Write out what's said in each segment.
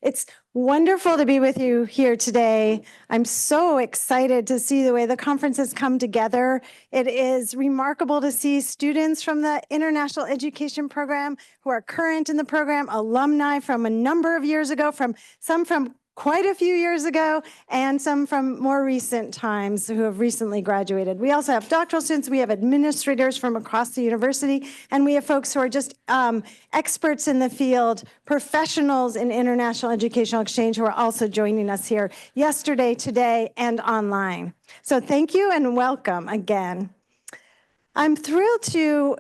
It's wonderful to be with you here today. I'm so excited to see the way the conference has come together. It is remarkable to see students from the International Education Program who are current in the program, alumni from a number of years ago, some from quite a few years ago, and some from more recent times who have recently graduated. We also have doctoral students, we have administrators from across the university, and we have folks who are just experts in the field, professionals in international educational exchange who are also joining us here yesterday, today, and online. So thank you and welcome again. I'm thrilled to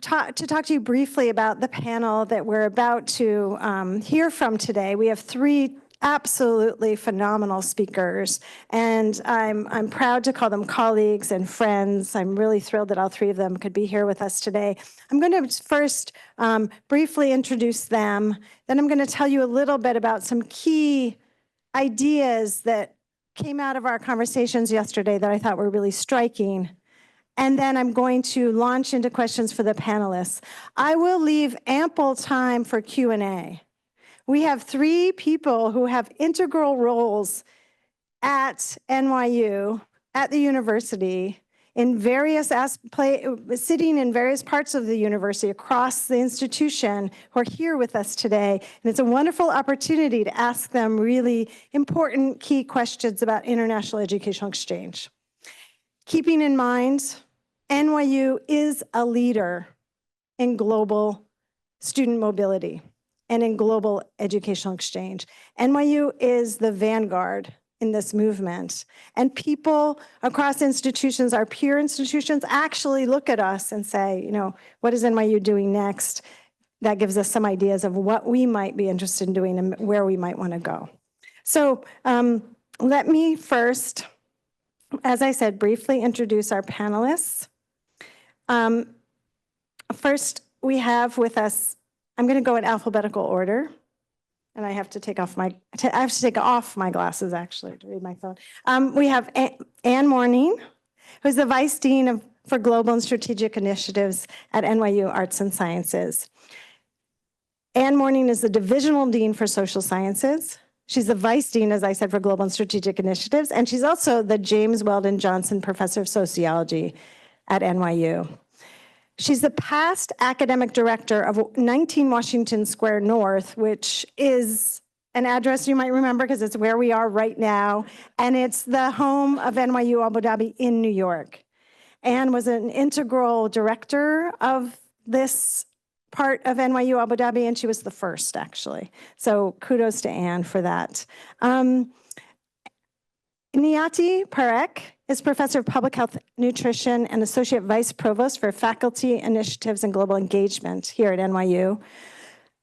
talk to you briefly about the panel that we're about to hear from today. We have three absolutely phenomenal speakers, and I'm proud to call them colleagues and friends. I'm really thrilled that all three of them could be here with us today. I'm going to first briefly introduce them, then I'm going to tell you a little bit about some key ideas that came out of our conversations yesterday that I thought were really striking. And then I'm going to launch into questions for the panelists. I will leave ample time for Q&A. We have three people who have integral roles at NYU, at the university, in various sitting in various parts of the university across the institution, who are here with us today. And it's a wonderful opportunity to ask them really important key questions about international educational exchange. Keeping in mind, NYU is a leader in global student mobility and in global educational exchange. NYU is the vanguard in this movement. And people across institutions, our peer institutions, actually look at us and say, you know, what is NYU doing next? That gives us some ideas of what we might be interested in doing and where we might want to go. So let me first, as I said, briefly introduce our panelists. First, we have with us, I'm going to go in alphabetical order, and I have to take off my glasses actually to read my phone. We have Anne Morning, who's the Vice Dean for Global and Strategic Initiatives at NYU Arts and Sciences. Anne Morning is the Divisional Dean for Social Sciences. She's the Vice Dean, as I said, for Global and Strategic Initiatives, and she's also the James Weldon Johnson Professor of Sociology at NYU. She's the past academic director of 19 Washington Square North, which is an address you might remember because it's where we are right now, and it's the home of NYU Abu Dhabi in New York. Anne was an integral director of this part of NYU Abu Dhabi, and she was the first, actually. So kudos to Anne for that. Niyati Parekh is Professor of Public Health Nutrition and Associate Vice Provost for Faculty Initiatives and Global Engagement here at NYU.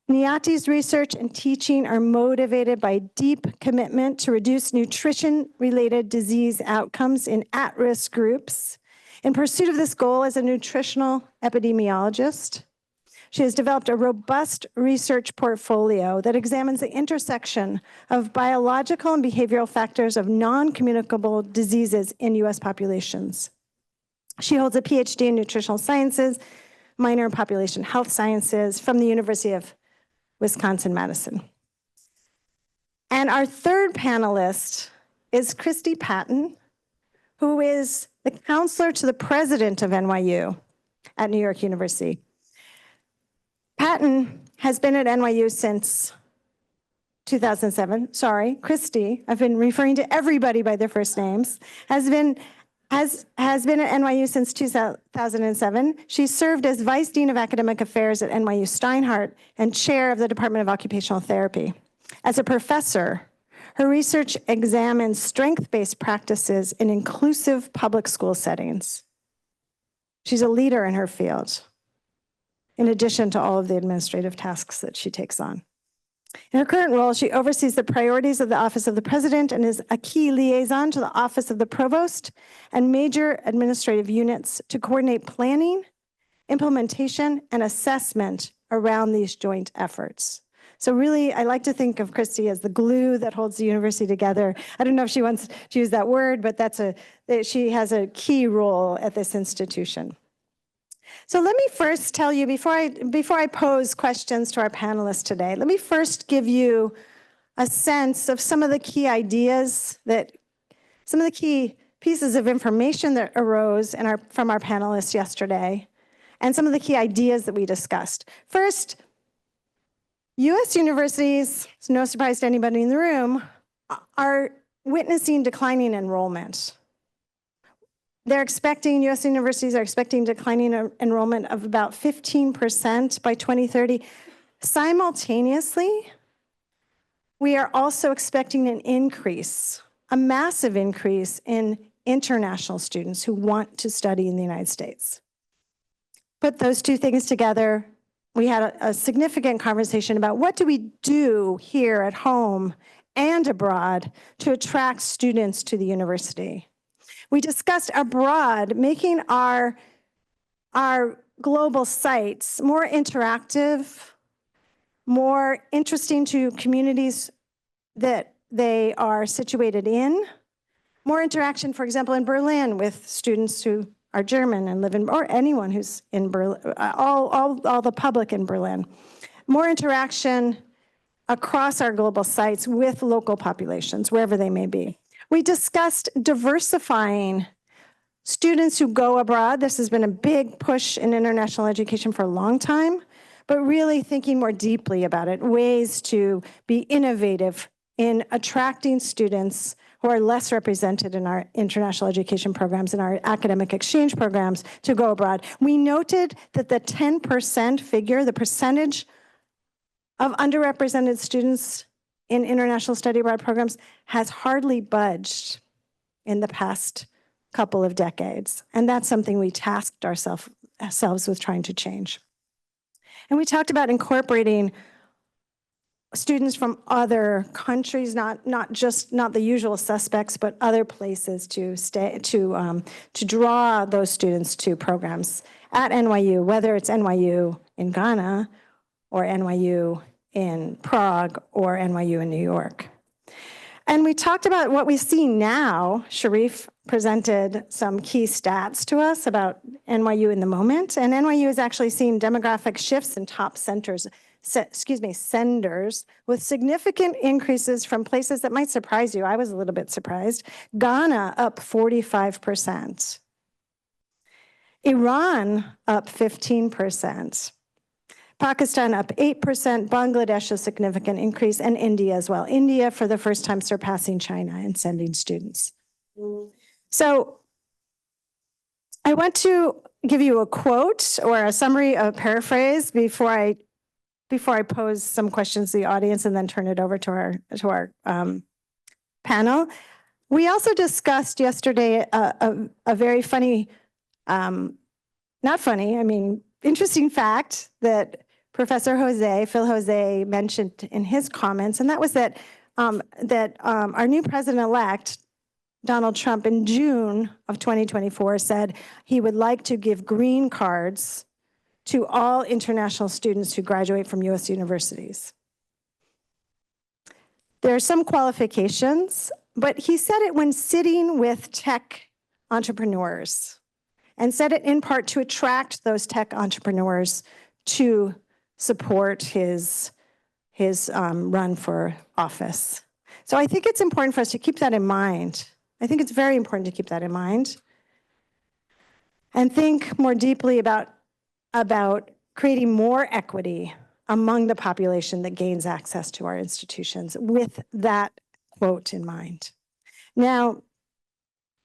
Niyati's research and teaching are motivated by deep commitment to reduce nutrition-related disease outcomes in at-risk groups. In pursuit of this goal as a nutritional epidemiologist, she has developed a robust research portfolio that examines the intersection of biological and behavioral factors of non-communicable diseases in US populations. She holds a PhD in nutritional sciences, minor in population health sciences from the University of Wisconsin-Madison. And our third panelist is Christy Patton, who is the counselor to the president of NYU at New York University. Patton has been at NYU since 2007. Sorry, Christy, I've been referring to everybody by their first names, has been at NYU since 2007. She served as Vice Dean of Academic Affairs at NYU Steinhardt and Chair of the Department of Occupational Therapy. As a professor, her research examines strength-based practices in inclusive public school settings. She's a leader in her field, in addition to all of the administrative tasks that she takes on. In her current role, she oversees the priorities of the Office of the President and is a key liaison to the Office of the Provost and major administrative units to coordinate planning, implementation, and assessment around these joint efforts. So really, I like to think of Christy as the glue that holds the university together. I don't know if she wants to use that word, but she has a key role at this institution. So let me first tell you, before I pose questions to our panelists today, let me first give you a sense of some of the key ideas some of the key pieces of information that arose from our panelists yesterday, and some of the key ideas that we discussed. First, U.S. universities, it's no surprise to anybody in the room, are witnessing declining enrollment. U.S. universities are expecting declining enrollment of about 15% by 2030. Simultaneously, we are also expecting an increase, a massive increase in international students who want to study in the United States. Put those two things together, we had a significant conversation about what do we do here at home and abroad to attract students to the university. We discussed abroad, making our global sites more interactive, more interesting to communities that they are situated in, more interaction, for example, in Berlin with students who are German and live in, or anyone who's in Berlin, all the public in Berlin. More interaction across our global sites with local populations, wherever they may be. We discussed diversifying students who go abroad. This has been a big push in international education for a long time, but really thinking more deeply about it, ways to be innovative in attracting students who are less represented in our international education programs and our academic exchange programs to go abroad. We noted that the 10% figure, the percentage of underrepresented students in international study abroad programs, has hardly budged in the past couple of decades. And that's something we tasked ourselves with trying to change. And we talked about incorporating students from other countries, not the usual suspects, but other places to draw those students to programs at NYU, whether it's NYU in Ghana or NYU in Prague or NYU in New York. And we talked about what we see now. Sharif presented some key stats to us about NYU in the moment, and NYU is actually seeing demographic shifts in top senders with significant increases from places that might surprise you. I was a little bit surprised. Ghana up 45%. Iran up 15%. Pakistan up 8%, Bangladesh a significant increase, and India as well. India for the first time surpassing China in sending students. So I want to give you a quote or a summary, a paraphrase before I pose some questions to the audience and then turn it over to our panel. We also discussed yesterday a very funny, not funny, I mean, interesting fact that Professor Phil Jose mentioned in his comments, and that was that our new president-elect, Donald Trump, in June of 2024 said he would like to give green cards to all international students who graduate from U.S. universities. There are some qualifications, but he said it when sitting with tech entrepreneurs, and said it in part to attract those tech entrepreneurs to support his run for office. So I think it's important for us to keep that in mind. I think it's very important to keep that in mind and think more deeply about creating more equity among the population that gains access to our institutions with that quote in mind. Now,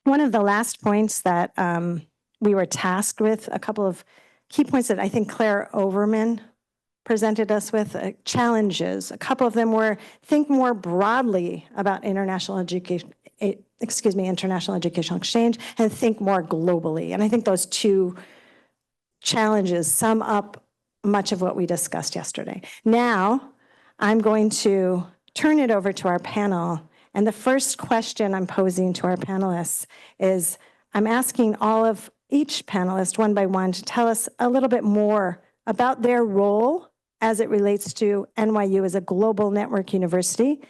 one of the last points that we were tasked with, a couple of key points that I think Claire Overman presented us with, challenges. A couple of them were think more broadly about international educational exchange, and think more globally. And I think those two challenges sum up much of what we discussed yesterday. Now, I'm going to turn it over to our panel. And the first question I'm posing to our panelists is, I'm asking each panelist one by one to tell us a little bit more about their role as it relates to NYU as a global network university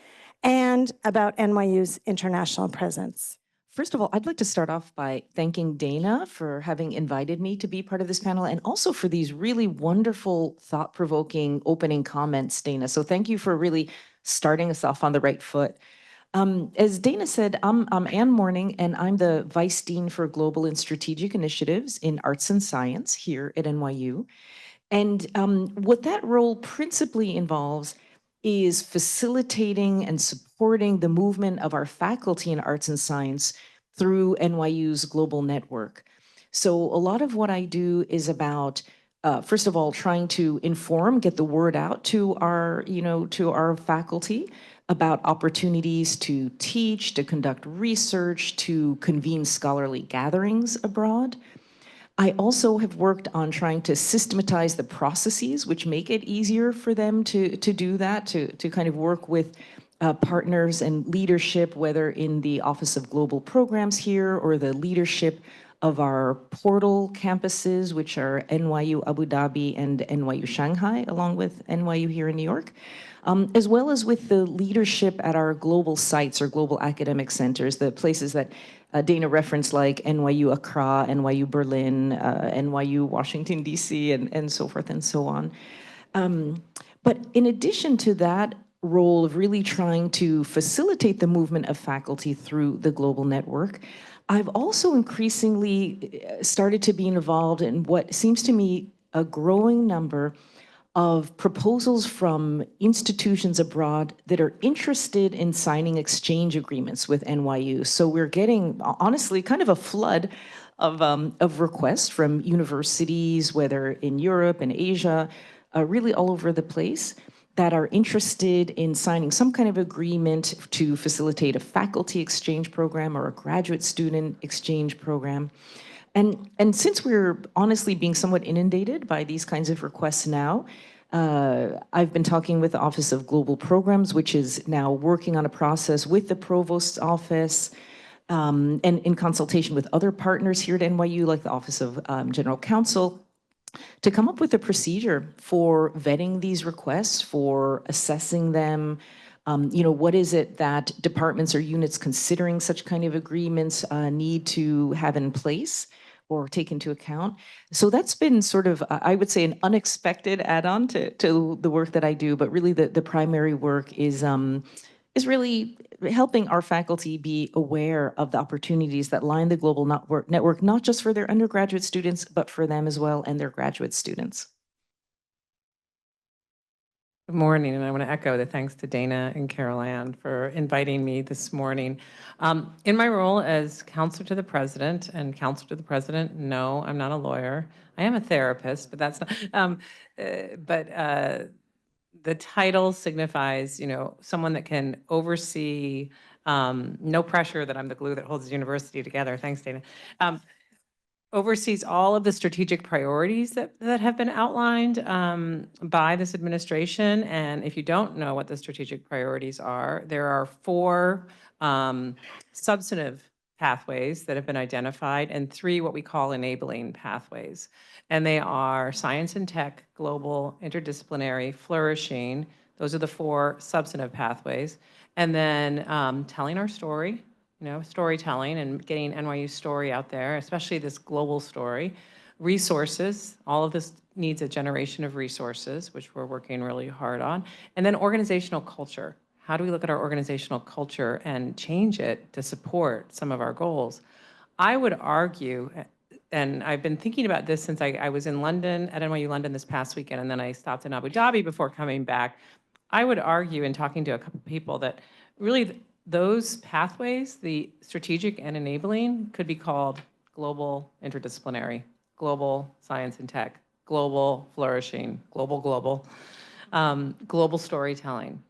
and about NYU's international presence. First of all, I'd like to start off by thanking Dana for having invited me to be part of this panel and also for these really wonderful, thought-provoking opening comments, Dana. So thank you for really starting us off on the right foot. As Dana said, I'm Ann Morning, and I'm the Vice Dean for Global and Strategic Initiatives in Arts and Science here at NYU. And what that role principally involves is facilitating and supporting the movement of our faculty in arts and science through NYU's global network. So a lot of what I do is about, first of all, trying to inform, get the word out to our, to our faculty about opportunities to teach, to conduct research, to convene scholarly gatherings abroad. I also have worked on trying to systematize the processes which make it easier for them to do that, to kind of work with partners and leadership, whether in the Office of Global Programs here or the leadership of our portal campuses, which are NYU Abu Dhabi and NYU Shanghai, along with NYU here in New York, as well as with the leadership at our global sites or global academic centers, the places that Dana referenced, like NYU Accra, NYU Berlin, NYU Washington, D.C., and so forth and so on. But in addition to that role of really trying to facilitate the movement of faculty through the global network, I've also increasingly started to be involved in what seems to me a growing number of proposals from institutions abroad that are interested in signing exchange agreements with NYU. So we're getting, honestly, kind of a flood of requests from universities, whether in Europe and Asia, really all over the place, that are interested in signing some kind of agreement to facilitate a faculty exchange program or a graduate student exchange program. And since we're honestly being somewhat inundated by these kinds of requests now, I've been talking with the Office of Global Programs, which is now working on a process with the Provost's office, and in consultation with other partners here at NYU, like the Office of General Counsel, to come up with a procedure for vetting these requests, for assessing them. What is it that departments or units considering such kind of agreements need to have in place or take into account? So that's been sort of, I would say, an unexpected add-on to the work that I do, but really the primary work is really helping our faculty be aware of the opportunities that line the global network, not just for their undergraduate students, but for them as well and their graduate students. Good morning, and I want to echo the thanks to Dana and Carol Ann for inviting me this morning. In my role as counselor to the president, and counselor to the president, no, I'm not a lawyer. I am a therapist, but that's not, the title signifies, someone that can oversee, no pressure that I'm the glue that holds the university together. Thanks, Dana. Oversees all of the strategic priorities that have been outlined by this administration. And if you don't know what the strategic priorities are, there are 4 substantive pathways that have been identified and 3 what we call enabling pathways. And they are science and tech, global, interdisciplinary, flourishing. Those are the 4 substantive pathways. And then telling our story, storytelling and getting NYU's story out there, especially this global story. Resources, all of this needs a generation of resources, which we're working really hard on. And then organizational culture. How do we look at our organizational culture and change it to support some of our goals? I would argue, and I've been thinking about this since I was in London, at NYU London this past weekend, and then I stopped in Abu Dhabi before coming back. I would argue in talking to a couple people that really those pathways, the strategic and enabling, could be called global interdisciplinary, global science and tech, global flourishing, global storytelling,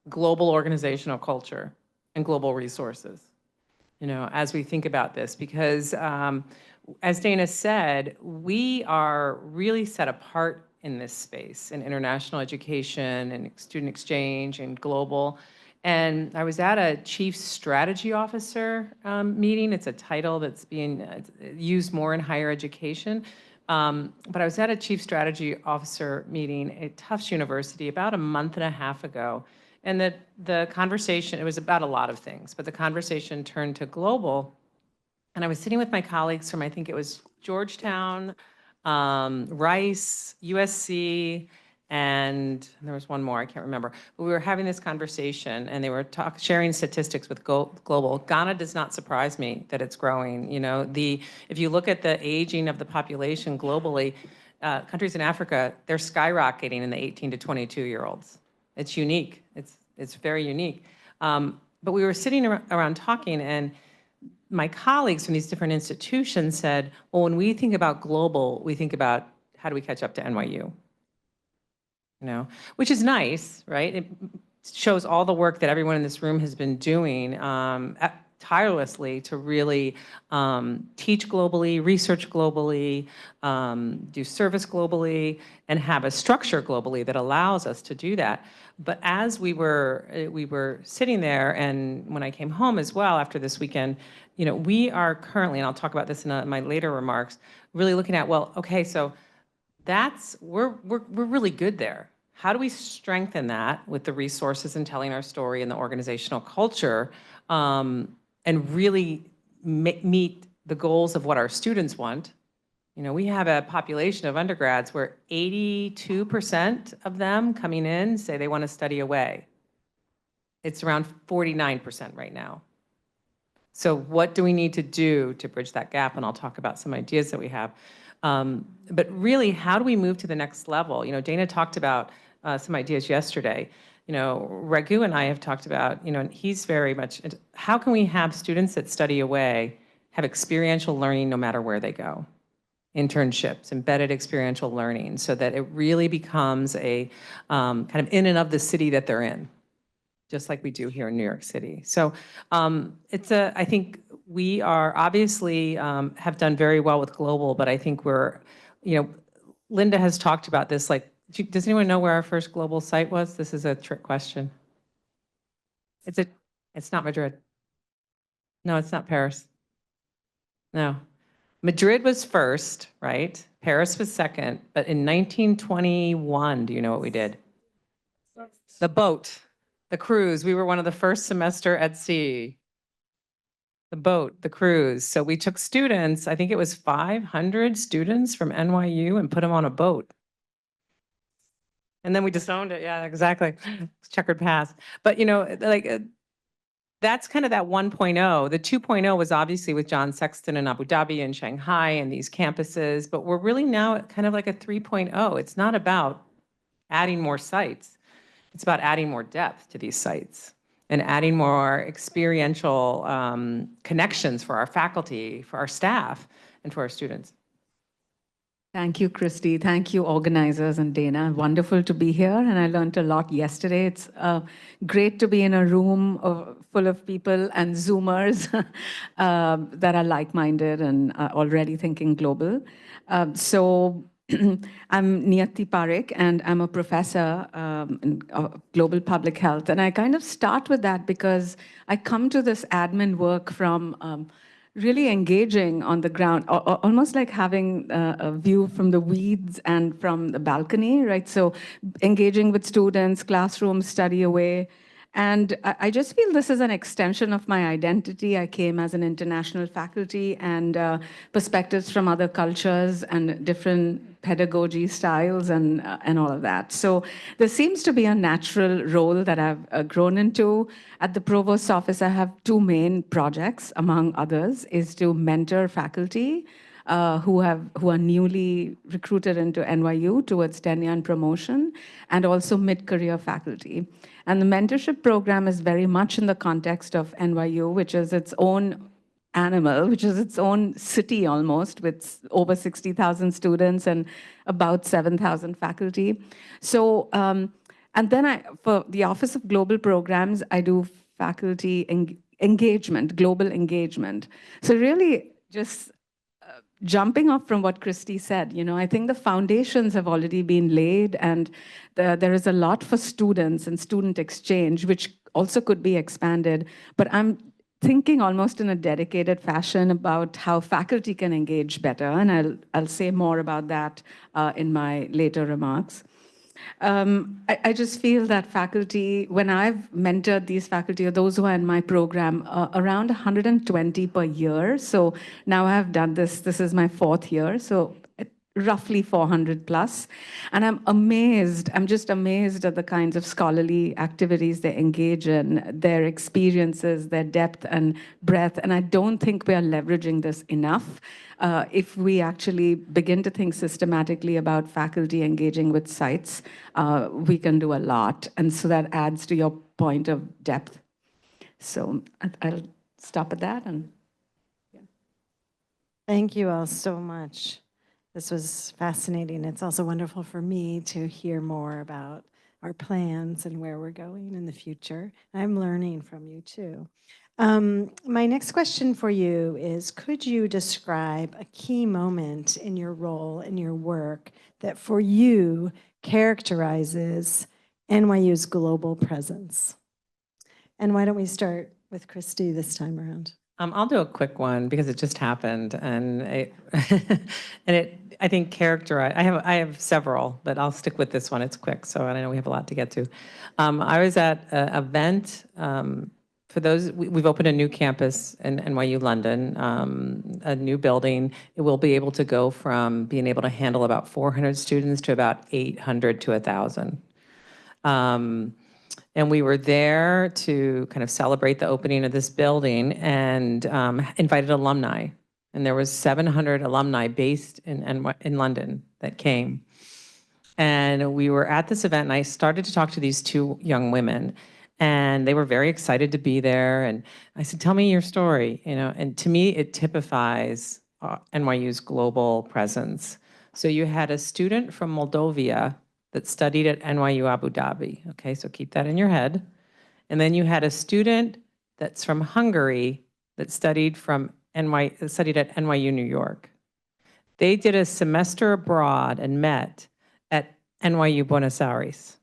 global organizational culture, and global resources, as we think about this. Because as Dana said, we are really set apart in this space, in international education and student exchange and global. And I was at a chief strategy officer meeting. It's a title that's being used more in higher education. But I was at a chief strategy officer meeting at Tufts University about a month and a half ago. And the conversation, it was about a lot of things, but the conversation turned to global. And I was sitting with my colleagues from, I think it was Georgetown, Rice, USC, and there was one more, I can't remember. But we were having this conversation and they were sharing statistics with global. Ghana does not surprise me that it's growing. You know, if you look at the aging of the population globally, countries in Africa, they're skyrocketing in the 18 to 22-year-olds. It's unique. It's very unique. But we were sitting around talking, and my colleagues from these different institutions said, well, when we think about global, we think about how do we catch up to NYU? You know, which is nice, right? It shows all the work that everyone in this room has been doing tirelessly to really teach globally, research globally, do service globally, and have a structure globally that allows us to do that. But as we were sitting there, and when I came home as well after this weekend, you know, we are currently, and I'll talk about this in my later remarks, really looking at, well, okay, so we're really good there. How do we strengthen that with the resources and telling our story and the organizational culture, and really meet the goals of what our students want? You know, we have a population of undergrads where 82% of them coming in say they want to study away. It's around 49% right now. So what do we need to do to bridge that gap? And I'll talk about some ideas that we have. But really, how do we move to the next level? You know, Dana talked about some ideas yesterday. You know, Raghu and I have talked about, you know, and he's very much, how can we have students that study away have experiential learning no matter where they go? Internships, embedded experiential learning, so that it really becomes a kind of in and of the city that they're in, just like we do here in New York City. So I think we are obviously have done very well with global, but I think we're, you know, Linda has talked about this, like, does anyone know where our first global site was? This is a trick question. It's not Madrid. No, it's not Paris. No. Madrid was first, right? Paris was second, but in 1921, do you know what we did? The boat, the cruise. We were one of the first semester at sea. The boat, the cruise. So we took students, I think it was 500 students from NYU, and put them on a boat. And then we disowned it. Yeah, exactly. Checkered path. But, you know, like, that's kind of that 1.0. The 2.0 was obviously with John Sexton in Abu Dhabi and Shanghai and these campuses, but we're really now at kind of like a 3.0. It's not about adding more sites. It's about adding more depth to these sites and adding more experiential connections for our faculty, for our staff, and for our students. Thank you, Christy. Thank you, organizers and Dana. Wonderful to be here, and I learned a lot yesterday. It's great to be in a room full of people and Zoomers that are like-minded and already thinking global. So I'm Niyati Parekh, and I'm a professor in global public health. And I kind of start with that because I come to this admin work from really engaging on the ground, almost like having a view from the weeds and from the balcony, right? So engaging with students, classrooms, study away. And I just feel this is an extension of my identity. I came as an international faculty, and perspectives from other cultures and different pedagogy styles and all of that. So there seems to be a natural role that I've grown into. At the Provost's office, I have two main projects, among others, is to mentor faculty who are newly recruited into NYU towards tenure and promotion, and also mid-career faculty. And the mentorship program is very much in the context of NYU, which is its own animal, which is its own city almost, with over 60,000 students and about 7,000 faculty. So, and then for the Office of Global Programs, I do faculty engagement, global engagement. So really just jumping off from what Christy said, you know, I think the foundations have already been laid, and there is a lot for students and student exchange, which also could be expanded. But I'm thinking almost in a dedicated fashion about how faculty can engage better, and I'll say more about that in my later remarks. I just feel that faculty, when I've mentored these faculty or those who are in my program, around 120 per year. So now I've done this, this is my 4th year. So roughly 400 plus. And I'm just amazed at the kinds of scholarly activities they engage in, their experiences, their depth and breadth. And I don't think we are leveraging this enough. If we actually begin to think systematically about faculty engaging with sites, we can do a lot. And so that adds to your point of depth. So I'll stop at that. And Thank you all so much. This was fascinating. It's also wonderful for me to hear more about our plans and where we're going in the future. I'm learning from you too. My next question for you is, could you describe a key moment in your role, in your work, that for you characterizes NYU's global presence? And why don't we start with Christy this time around? I'll do a quick one because it just happened, and I think characterize. I have several, but I'll stick with this one. It's quick, so I know we have a lot to get to. I was at an event. For those, we've opened a new campus in NYU London, a new building. It will be able to go from being able to handle about 400 students to about 800 to 1,000. And we were there to kind of celebrate the opening of this building and invited alumni. And there was 700 alumni based in London that came. And we were at this event, and I started to talk to these 2 young women. And they were very excited to be there. And I said, tell me your story. And to me, it typifies NYU's global presence. So you had a student from Moldova that studied at NYU Abu Dhabi. Okay, so keep that in your head. And then you had a student that's from Hungary that studied at NYU New York. They did a semester abroad and met at NYU Buenos Aires.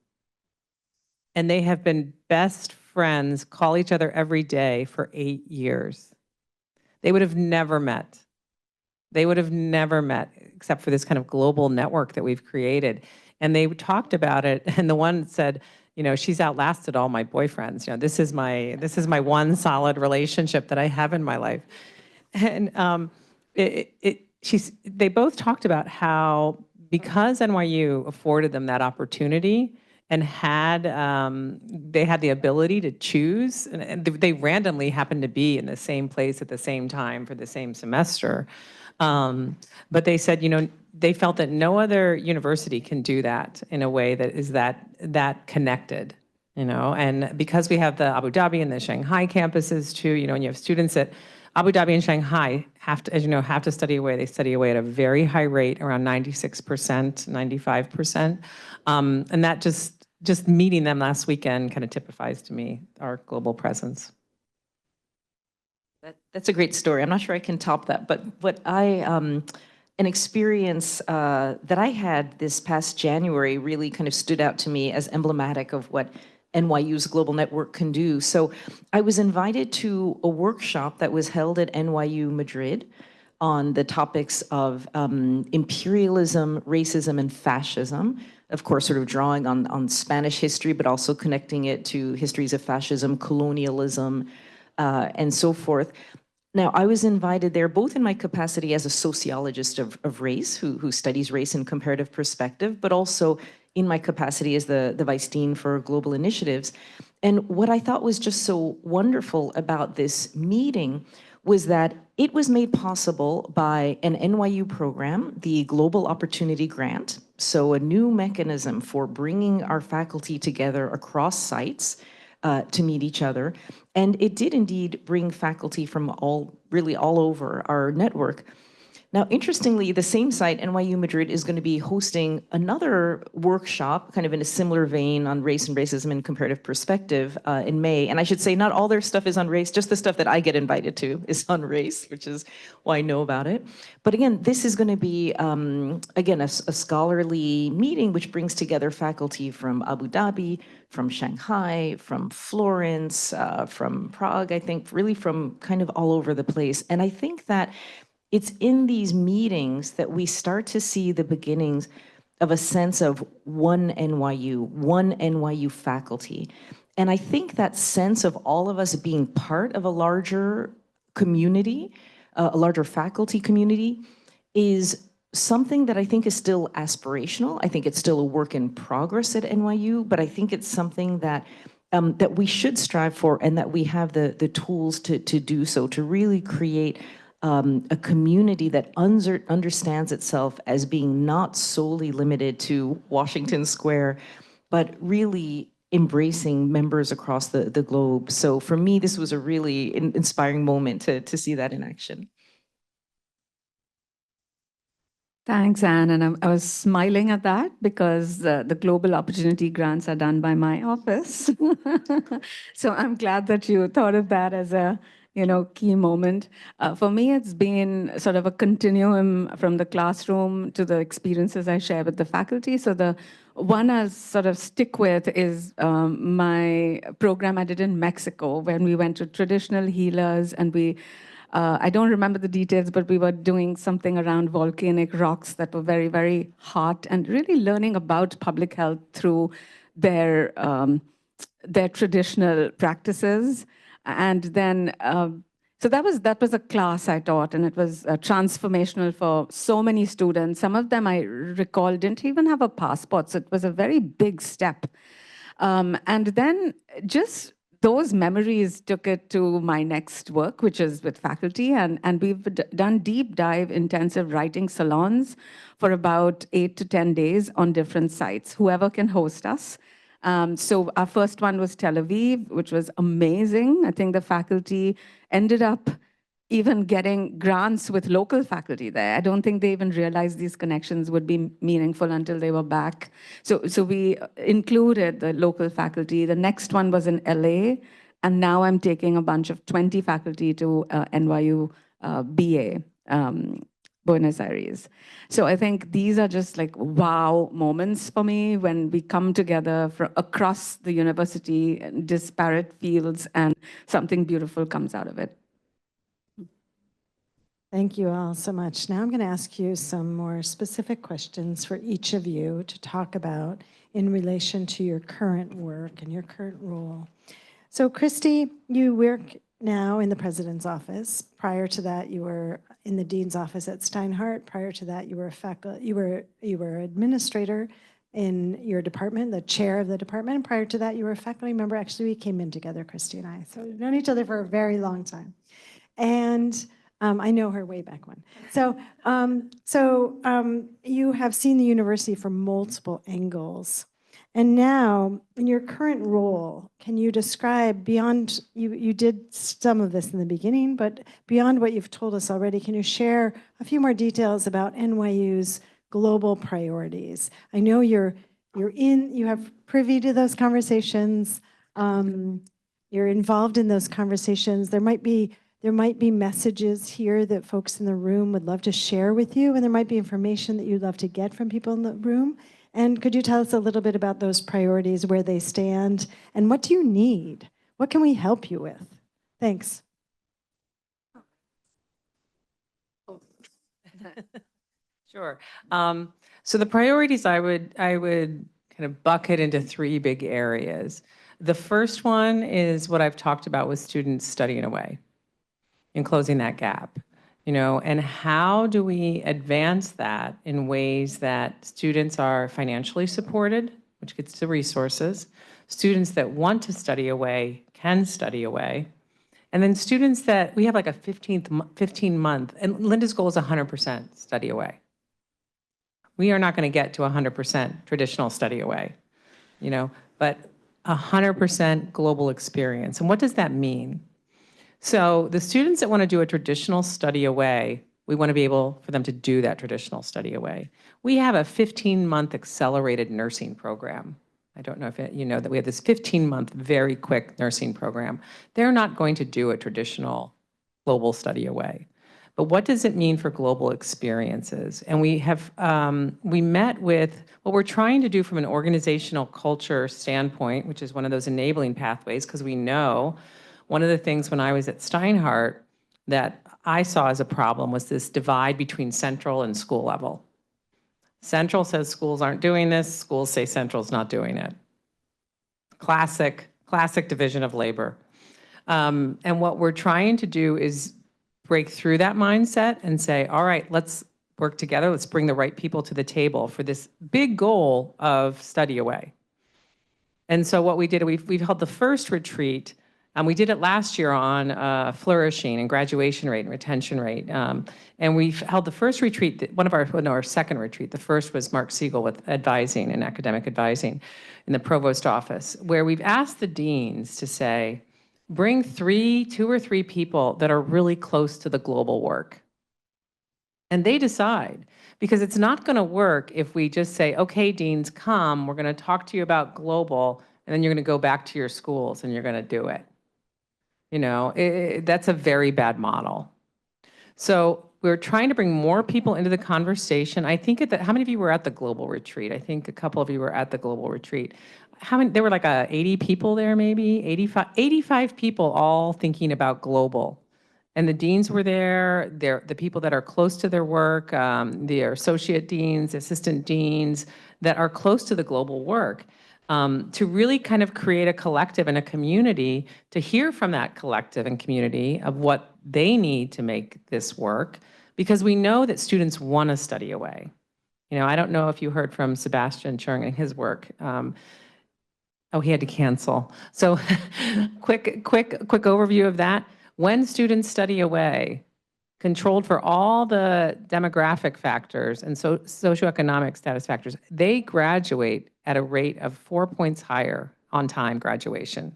And they have been best friends, call each other every day for 8 years. They would have never met. They would have never met except for this kind of global network that we've created. And they talked about it, and the one said, she's outlasted all my boyfriends. This is my one solid relationship that I have in my life. And they both talked about how, because NYU afforded them that opportunity and they had the ability to choose, and they randomly happened to be in the same place at the same time for the same semester. But they said, they felt that no other university can do that in a way that is that connected, and because we have the Abu Dhabi and the Shanghai campuses too, and you have students at Abu Dhabi and Shanghai have to study away. They study away at a very high rate, around 96%, 95%. And that just meeting them last weekend kind of typifies to me our global presence. That's a great story. I'm not sure I can top that, but what an experience that I had this past January really kind of stood out to me as emblematic of what NYU's global network can do. So I was invited to a workshop that was held at NYU Madrid on the topics of imperialism, racism, and fascism. Of course, sort of drawing on Spanish history, but also connecting it to histories of fascism, colonialism, and so forth. Now, I was invited there both in my capacity as a sociologist of race, who studies race in comparative perspective, but also in my capacity as the Vice Dean for Global Initiatives. And what I thought was just so wonderful about this meeting was that it was made possible by an NYU program, the Global Opportunity Grant, so a new mechanism for bringing our faculty together across sites to meet each other. And it did indeed bring faculty from really all over our network. Now, interestingly, the same site, NYU Madrid, is going to be hosting another workshop, kind of in a similar vein, on race and racism in comparative perspective in May. And I should say, not all their stuff is on race, just the stuff that I get invited to is on race, which is why I know about it. But again, this is going to be, again, a scholarly meeting which brings together faculty from Abu Dhabi, from Shanghai, from Florence, from Prague, I think, really from kind of all over the place. And I think that it's in these meetings that we start to see the beginnings a sense of one NYU faculty. And I think that sense of all of us being part of a larger community, a larger faculty community, is something that I think is still aspirational. I think it's still a work in progress at NYU, but I think it's something that that we should strive for, and that we have the tools to do so, to really create a community that understands itself as being not solely limited to Washington Square, but really embracing members across the globe. So for me, this was a really inspiring moment to see that in action. Thanks, Anne. And I was smiling at that because the Global Opportunity Grants are done by my office. So I'm glad that you thought of that as a key moment. For me, it's been sort of a continuum from the classroom to the experiences I share with the faculty. So the one I'll sort of stick with is my program I did in Mexico when we went to traditional healers, and we I don't remember the details, but we were doing something around volcanic rocks that were very, very hot, and really learning about public health through their traditional practices. And then, so that was a class I taught, and it was transformational for so many students. Some of them, I recall, didn't even have a passport, so it was a very big step. And then just those memories took it to my next work, which is with faculty. And we've done deep dive intensive writing salons for about 8 to 10 days on different sites, whoever can host us. So our first one was Tel Aviv, which was amazing. I think the faculty ended up even getting grants with local faculty there. I don't think they even realized these connections would be meaningful until they were back. So we included the local faculty. The next one was in LA, and now I'm taking a bunch of 20 faculty to NYU BA, Buenos Aires. So I think these are just like wow moments for me when we come together from across the university, disparate fields, and something beautiful comes out of it. Thank you all so much. Now I'm going to ask you some more specific questions for each of you to talk about in relation to your current work and your current role. So Christy, you work now in the president's office. Prior to that, you were in the dean's office at Steinhardt. Prior to that, you were administrator in your department, the chair of the department. And prior to that, you were a faculty member. Actually, we came in together, Christy and I. So we've known each other for a very long time. And I know her way back when. So, you have seen the university from multiple angles. And now, in your current role, can you describe beyond, you did some of this in the beginning, but beyond what you've told us already, can you share a few more details about NYU's global priorities? I know you have privy to those conversations. You're involved in those conversations. There might be messages here that folks in the room would love to share with you, and there might be information that you'd love to get from people in the room. And could you tell us a little bit about those priorities, where they stand, and what do you need? What can we help you with? Thanks. Sure. So the priorities I would kind of bucket into 3 big areas. The first one is what I've talked about with students studying away and closing that gap, and how do we advance that in ways that students are financially supported, which gets to resources, students that want to study away can study away, and then students that, we have like a 15-month, and Linda's goal is 100% study away. We are not going to get to 100% traditional study away, but 100% global experience. And what does that mean? So the students that want to do a traditional study away, we want to be able for them to do that traditional study away. We have a 15-month accelerated nursing program. I don't know if you know that we have this 15-month very quick nursing program. They're not going to do a traditional global study away. But what does it mean for global experiences? And we have, we met with, what we're trying to do from an organizational culture standpoint, which is one of those enabling pathways, because we know one of the things when I was at Steinhardt that I saw as a problem was this divide between central and school level. Central says schools aren't doing this, schools say Central's not doing it. Classic division of labor. And what we're trying to do is break through that mindset and say, all right, let's work together. Let's bring the right people to the table for this big goal of study away. And so what we did, we've held the first retreat, and we did it last year on flourishing and graduation rate and retention rate. And we've held the first retreat, our second retreat. The first was Mark Siegel with advising and academic advising in the provost office, where we've asked the deans to say, bring two or three people that are really close to the global work. And they decide, because it's not going to work if we just say, okay, deans, come, we're going to talk to you about global, and then you're going to go back to your schools and you're going to do it. You know, that's a very bad model. So we're trying to bring more people into the conversation. I think how many of you were at the global retreat? I think a couple of you were at the global retreat. How many? There were like 80 people there, maybe 85 people all thinking about global. And the deans were there. They're the people that are close to their work, their associate deans, assistant deans that are close to the global work, to really kind of create a collective and a community, to hear from that collective and community of what they need to make this work, because we know that students want to study away. You know, I don't know if you heard from Sebastian Chung and his work. Oh, he had to cancel. So quick overview of that. When students study away, controlled for all the demographic factors and socioeconomic status factors, they graduate at a rate of 4 points higher on time graduation.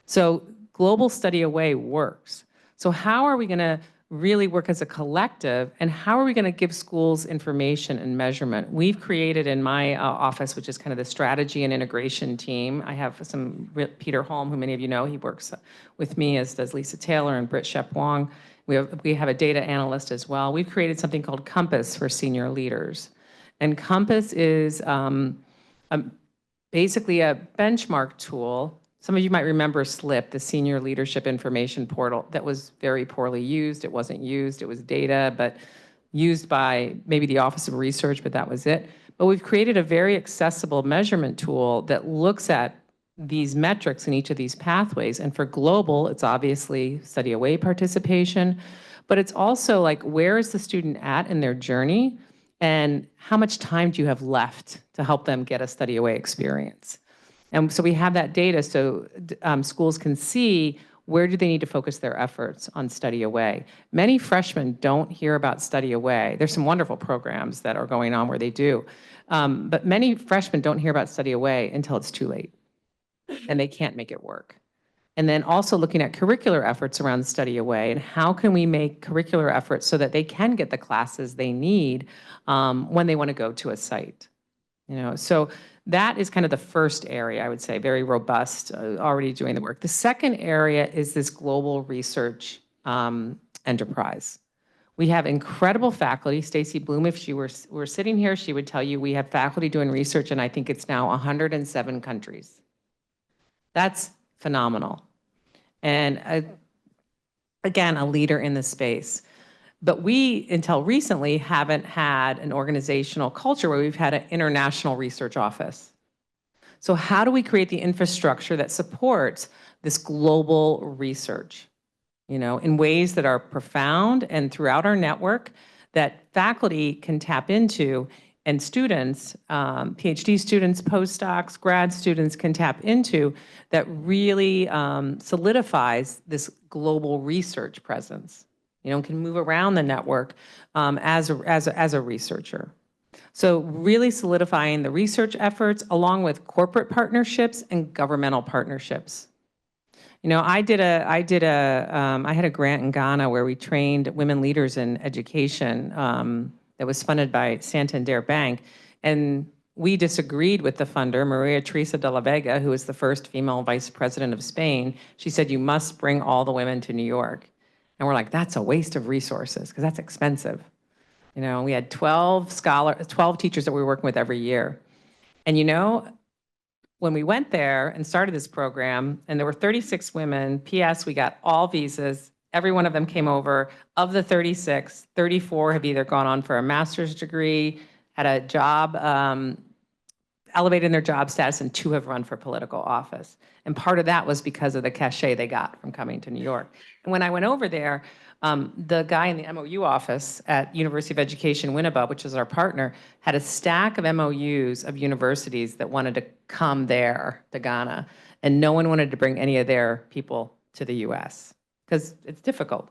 So global study away works. So how are we going to really work as a collective, and how are we going to give schools information and measurement? We've created in my office, which is kind of the strategy and integration team. I have Peter Holm, who many of you know. He works with me, as does Lisa Taylor and Britt Shep Wong. We have a data analyst as well. We've created something called Compass for senior leaders. And Compass is basically a benchmark tool. Some of you might remember SLIP, the Senior Leadership Information Portal, that was very poorly used. It wasn't used. It was data, but used by maybe the Office of Research, but that was it. But we've created a very accessible measurement tool that looks at these metrics in each of these pathways. And for global, it's obviously study away participation, but it's also like, where is the student at in their journey, and how much time do you have left to help them get a study away experience? And so we have that data, so schools can see where do they need to focus their efforts on study away. Many freshmen don't hear about study away. There's some wonderful programs that are going on where they do, but many freshmen don't hear about study away until it's too late, and they can't make it work. And then also looking at curricular efforts around study away, and how can we make curricular efforts so that they can get the classes they need when they want to go to a site. You know, so that is kind of the first area, I would say, very robust, already doing the work. The second area is this global research enterprise. We have incredible faculty. Stacy Bloom, if she were sitting here, she would tell you we have faculty doing research, and I think it's now 107 countries. That's phenomenal. And again, a leader in the space. But we, until recently, haven't had an organizational culture where we've had an international research office. So how do we create the infrastructure that supports this global research, you know, in ways that are profound and throughout our network that faculty can tap into, and students, PhD students, postdocs, grad students can tap into, that really solidifies this global research presence? You know, can move around the network as a researcher. So really solidifying the research efforts along with corporate partnerships and governmental partnerships. You know, I had a grant in Ghana where we trained women leaders in education that was funded by Santander Bank, and we disagreed with the funder, Maria Teresa de la Vega, who was the first female vice president of Spain. She said, you must bring all the women to New York. And we're like, that's a waste of resources, because that's expensive. You know, we had 12 teachers that we were working with every year. And you know, when we went there and started this program, and there were 36 women, P.S., we got all visas. Every one of them came over. Of the 36, 34 have either gone on for a master's degree, had a job, elevated in their job status, and 2 have run for political office. And part of that was because of the cachet they got from coming to New York. And when I went over there, the guy in the MOU office at University of Education Winneba, which is our partner, had a stack of MOUs of universities that wanted to come there to Ghana, and no one wanted to bring any of their people to the US because it's difficult.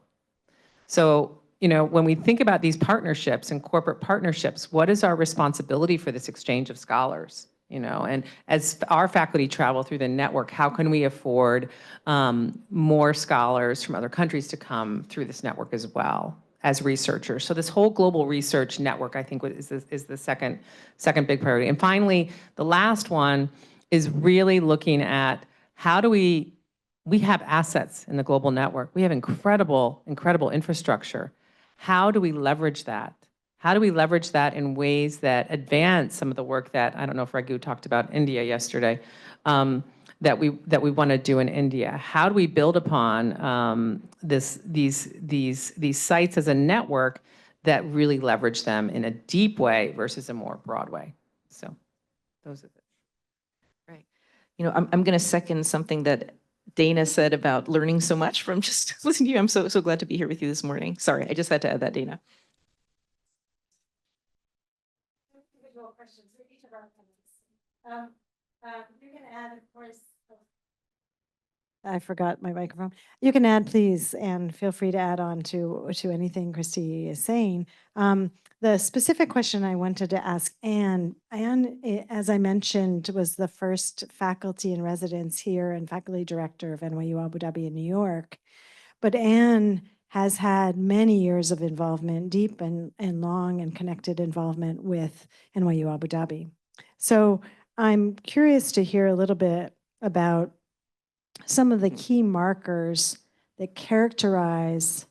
So, you know, when we think about these partnerships and corporate partnerships, what is our responsibility for this exchange of scholars? You know, and as our faculty travel through the network, how can we afford more scholars from other countries to come through this network as well as researchers? So this whole global research network, I think, is the second big priority. And finally, the last one is really looking at how do we have assets in the global network. We have incredible infrastructure. How do we leverage that? How do we leverage that in ways that advance some of the work that, I don't know if Raghu talked about India yesterday, that we want to do in India? How do we build upon these sites as a network that really leverage them in a deep way versus a more broad way? So those are the... Right. You know, I'm going to second something that Dana said about learning so much from just listening to you. I'm so glad to be here with you this morning. Sorry, I just had to add that, Dana. You can add, of course. I forgot my microphone. You can add, please, and feel free to add on to anything Christy is saying. The specific question I wanted to ask Anne, as I mentioned, was the first faculty in residence here and faculty director of NYU Abu Dhabi in New York. But Anne has had many years of involvement, deep and long and connected involvement with NYU Abu Dhabi. So I'm curious to hear a little bit about some of the key markers that characterize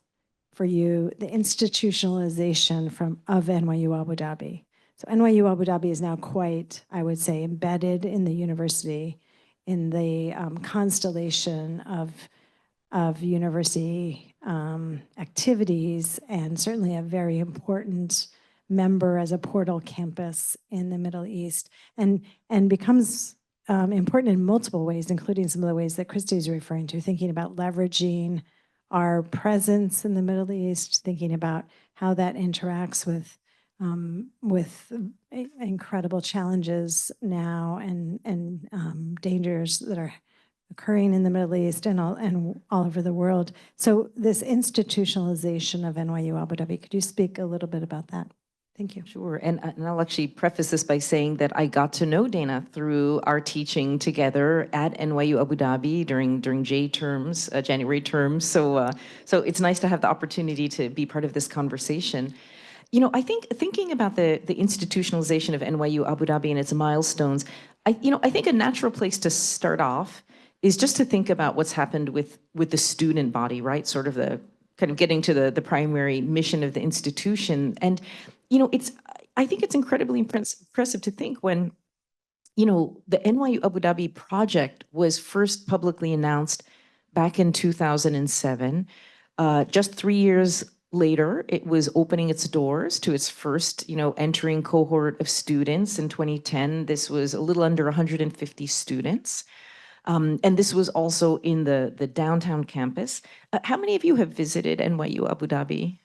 for you the institutionalization of NYU Abu Dhabi. So NYU Abu Dhabi is now quite, I would say, embedded in the university, in the constellation of university activities, and certainly a very important member as a portal campus in the Middle East, and becomes important in multiple ways, including some of the ways that Christy is referring to, thinking about leveraging our presence in the Middle East, thinking about how that interacts with incredible challenges now and dangers that are occurring in the Middle East and all over the world. So this institutionalization of NYU Abu Dhabi, could you speak a little bit about that? Thank you. Sure, and I'll actually preface this by saying that I got to know Dana through our teaching together at NYU Abu Dhabi during January terms. So it's nice to have the opportunity to be part of this conversation. You know, I think thinking about the institutionalization of NYU Abu Dhabi and its milestones, I think a natural place to start off is just to think about what's happened with the student body, right? Sort of the kind of getting to the primary mission of the institution. And you know, I think it's incredibly impressive to think when, you know, the NYU Abu Dhabi project was first publicly announced back in 2007. Just 3 years later, it was opening its doors to its first, you know, entering cohort of students in 2010. This was a little under 150 students. And this was also in the downtown campus. How many of you have visited NYU Abu Dhabi?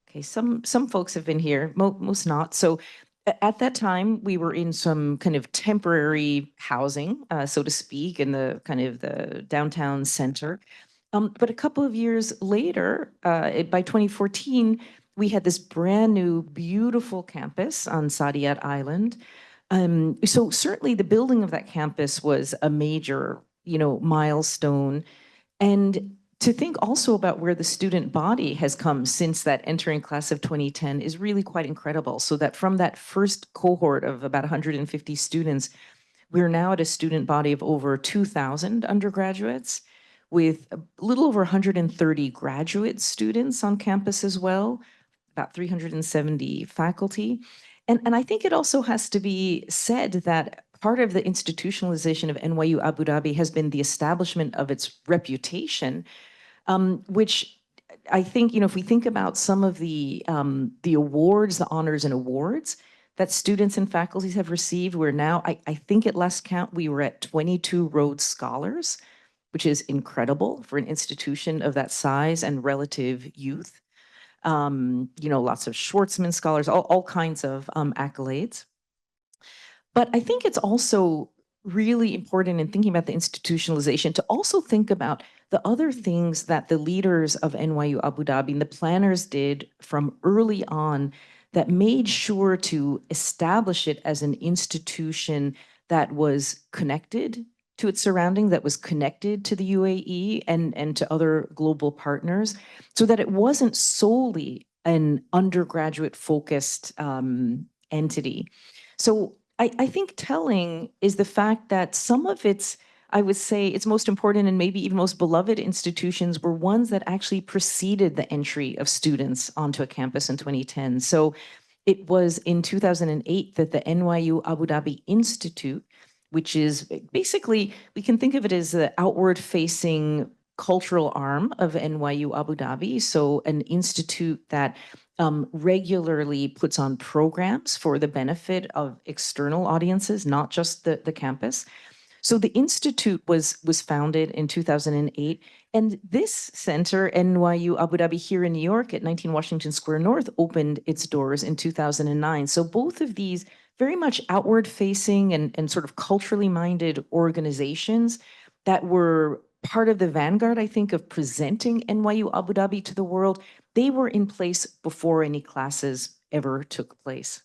Okay, some folks have been here, most not. So at that time, we were in some kind of temporary housing, so to speak, in the kind of the downtown center. But a couple of years later, by 2014, we had this brand new, beautiful campus on Saadiyat Island. So certainly the building of that campus was a major, you know, milestone. And to think also about where the student body has come since that entering class of 2010 is really quite incredible. So that from that first cohort of about 150 students, we're now at a student body of over 2,000 undergraduates with a little over 130 graduate students on campus as well, about 370 faculty. And I think it also has to be said that part of the institutionalization of NYU Abu Dhabi has been the establishment of its reputation, which I think, you know, if we think about some of the awards, the honors and awards that students and faculties have received, we're now, I think at last count, we were at 22 Rhodes Scholars, which is incredible for an institution of that size and relative youth. You know, lots of Schwartzman scholars, all kinds of accolades. But I think it's also really important in thinking about the institutionalization to also think about the other things that the leaders of NYU Abu Dhabi and the planners did from early on that made sure to establish it as an institution that was connected to its surrounding, that was connected to the UAE and to other global partners, so that it wasn't solely an undergraduate focused entity. So I think telling is the fact that some of its, I would say, its most important and maybe even most beloved institutions were ones that actually preceded the entry of students onto a campus in 2010. So it was in 2008 that the NYU Abu Dhabi Institute, which is basically, we can think of it as the outward facing cultural arm of NYU Abu Dhabi. So an institute that regularly puts on programs for the benefit of external audiences, not just the campus. So the institute was founded in 2008, and this center, NYU Abu Dhabi here in New York at 19 Washington Square North, opened its doors in 2009. So both of these very much outward facing and sort of culturally minded organizations that were part of the vanguard, I think, of presenting NYU Abu Dhabi to the world, they were in place before any classes ever took place.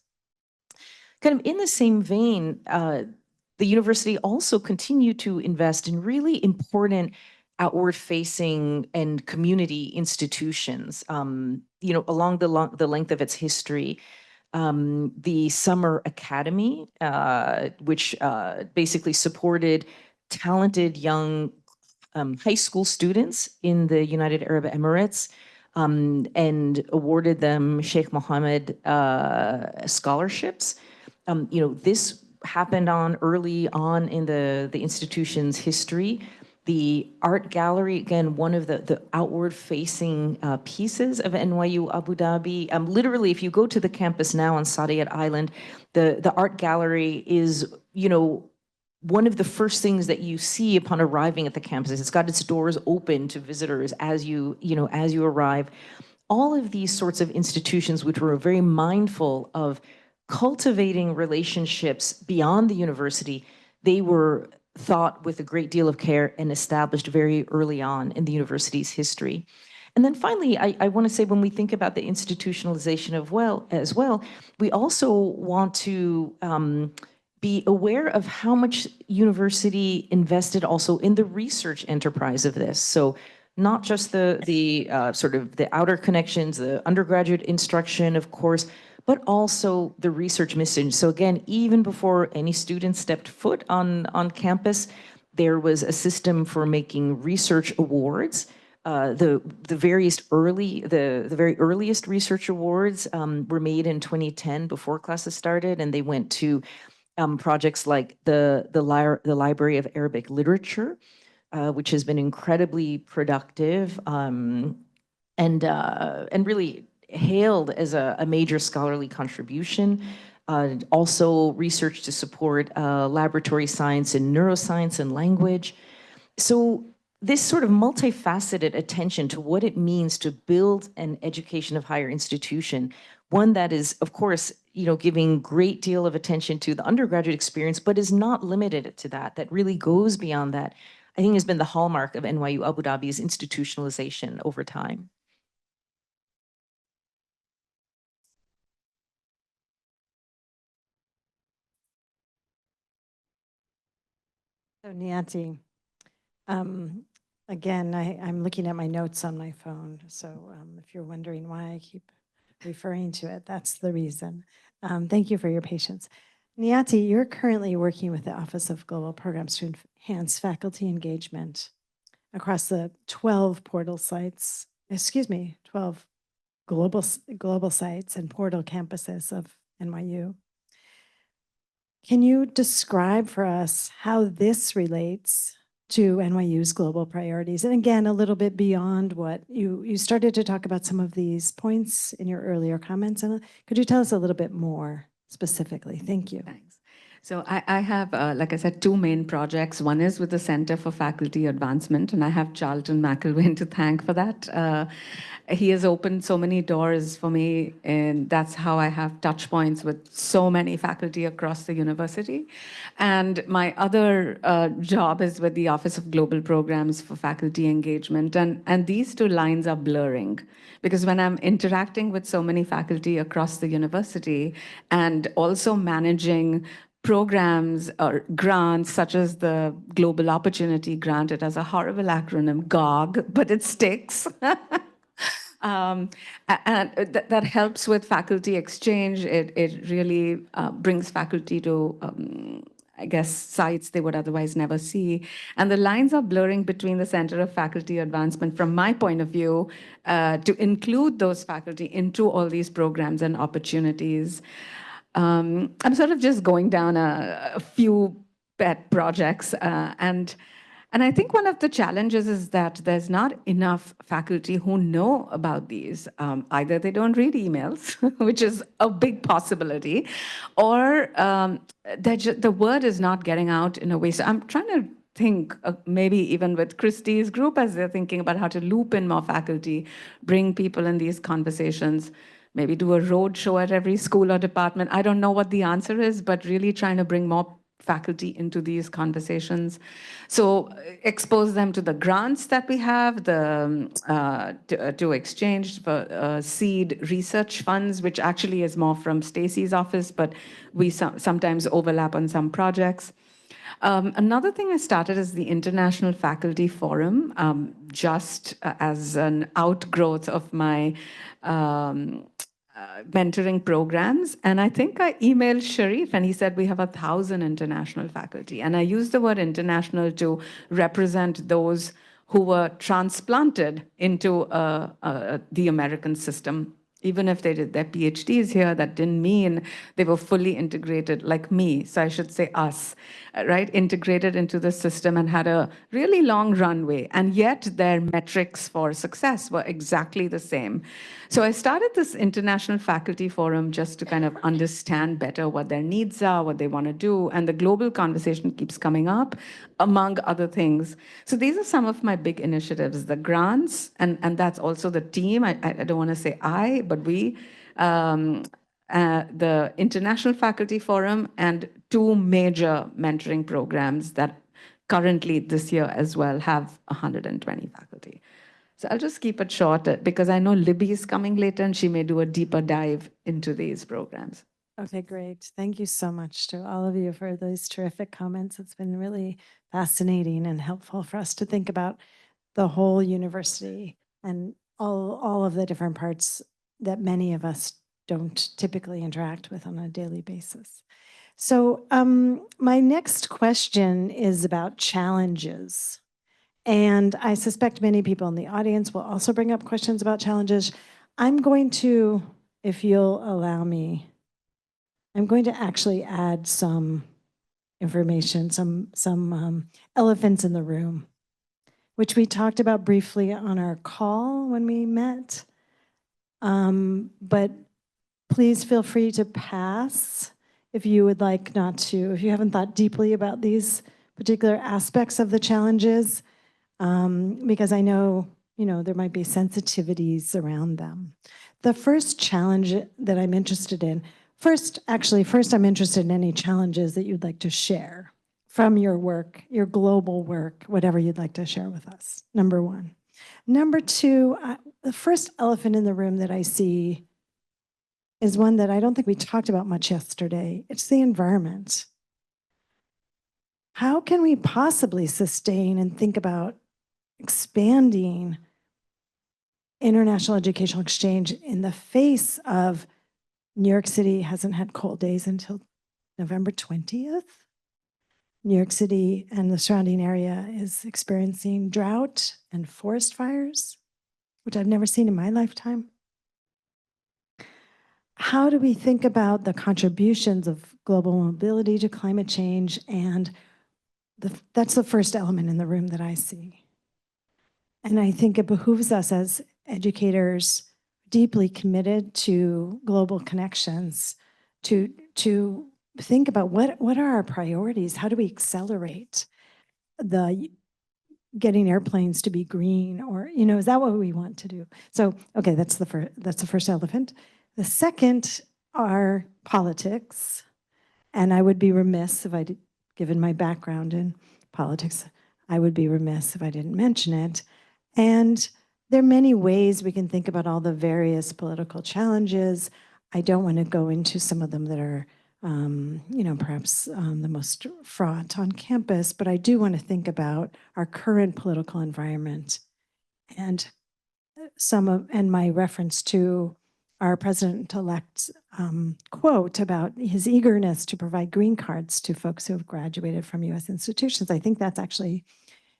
Kind of in the same vein, the university also continued to invest in really important outward-facing and community institutions, you know, along the length of its history. The Summer Academy, which basically supported talented young high school students in the United Arab Emirates, and awarded them Sheikh Mohammed scholarships. You know, this happened early on in the institution's history. The art gallery, again, one of the outward-facing pieces of NYU Abu Dhabi. Literally, if you go to the campus now on Saadiyat Island, the art gallery is, you know, one of the first things that you see upon arriving at the campus. It's got its doors open to visitors as you arrive. All of these sorts of institutions, which were very mindful of cultivating relationships beyond the university, they were thought with a great deal of care and established very early on in the university's history. And then finally, I want to say, when we think about the institutionalization as well, we also want to be aware of how much university invested also in the research enterprise of this. So not just the sort of the outer connections, the undergraduate instruction, of course, but also the research mission. So again, even before any students stepped foot on campus, there was a system for making research awards. The very earliest research awards were made in 2010 before classes started, and they went to projects like the Library of Arabic Literature, which has been incredibly productive and really hailed as a major scholarly contribution. Also research to support laboratory science in neuroscience and language. So this sort of multifaceted attention to what it means to build an education of higher institution, one that is, of course, you know, giving great deal of attention to the undergraduate experience, but is not limited to that, that really goes beyond that, I think has been the hallmark of NYU Abu Dhabi's institutionalization over time. So Nancy, again, I'm looking at my notes on my phone. So if you're wondering why I keep referring to it, that's the reason. Thank you for your patience. Niati, you're currently working with the Office of Global Programs to enhance faculty engagement across the 12 portal sites, 12 global sites and portal campuses of NYU. Can you describe for us how this relates to NYU's global priorities. And again, a little bit beyond what you started to talk about some of these points in your earlier comments. And could you tell us a little bit more specifically? Thank you. Thanks. So I have, like I said, two main projects. One is with the Center for Faculty Advancement, and I have Charlton McElwain to thank for that. He has opened so many doors for me, and that's how I have touch points with so many faculty across the university. And my other job is with the Office of Global Programs for Faculty Engagement, and these two lines are blurring. Because when I'm interacting with so many faculty across the university and also managing programs or grants such as the Global Opportunity Grant, it has a horrible acronym, GOG, but it sticks. And that helps with faculty exchange. It really brings faculty to I guess, sites they would otherwise never see. And the lines are blurring between the Center of Faculty Advancement, from my point of view, to include those faculty into all these programs and opportunities. I'm sort of just going down a few pet projects, and I think one of the challenges is that there's not enough faculty who know about these. Either they don't read emails, which is a big possibility, or the word is not getting out in a way. So I'm trying to think, maybe even with Christie's group, as they're thinking about how to loop in more faculty, bring people in these conversations, maybe do a road show at every school or department. I don't know what the answer is, but really trying to bring more faculty into these conversations. So expose them to the grants that we have, to exchange for seed research funds, which actually is more from Stacy's office, but we sometimes overlap on some projects. Another thing I started is the International Faculty Forum, just as an outgrowth of my mentoring programs. And I think I emailed Sharif and he said, we have 1,000 international faculty. And I used the word international to represent those who were transplanted into the American system. Even if they did their PhDs here, that didn't mean they were fully integrated like me. So I should say us, right? Integrated into the system and had a really long runway. And yet their metrics for success were exactly the same. So I started this International Faculty Forum just to kind of understand better what their needs are, what they want to do. And the global conversation keeps coming up, among other things. So these are some of my big initiatives, the grants, and that's also the team. I don't want to say I, but we, the International Faculty Forum, and two major mentoring programs that currently this year as well have 120 faculty. So I'll just keep it short because I know Libby is coming later and she may do a deeper dive into these programs. Okay, great. Thank you so much to all of you for those terrific comments. It's been really fascinating and helpful for us to think about the whole university and all of the different parts that many of us don't typically interact with on a daily basis. So my next question is about challenges. And I suspect many people in the audience will also bring up questions about challenges. I'm going to, if you'll allow me, I'm going to actually add some information, some elephants in the room, which we talked about briefly on our call when we met. But please feel free to pass if you would like not to, if you haven't thought deeply about these particular aspects of the challenges, because I know, there might be sensitivities around them. The first challenge that I'm interested in, first, I'm interested in any challenges that you'd like to share from your work, your global work, whatever you'd like to share with us, number one. Number two, the first elephant in the room that I see is one that I don't think we talked about much yesterday. It's the environment. How can we possibly sustain and think about expanding international educational exchange in the face of New York City hasn't had cold days until November 20th? New York City and the surrounding area is experiencing drought and forest fires, which I've never seen in my lifetime. How do we think about the contributions of global mobility to climate change and that's the first element in the room that I see. And I think it behooves us as educators deeply committed to global connections to think about what are our priorities? How do we accelerate the getting airplanes to be green, or, is that what we want to do? So, okay, that's the first elephant. The second are politics. And I would be remiss if given my background in politics, I would be remiss if I didn't mention it. And there are many ways we can think about all the various political challenges. I don't want to go into some of them that are, perhaps the most fraught on campus, but I do want to think about our current political environment and and my reference to our president-elect's quote about his eagerness to provide green cards to folks who have graduated from U.S. institutions. I think that's actually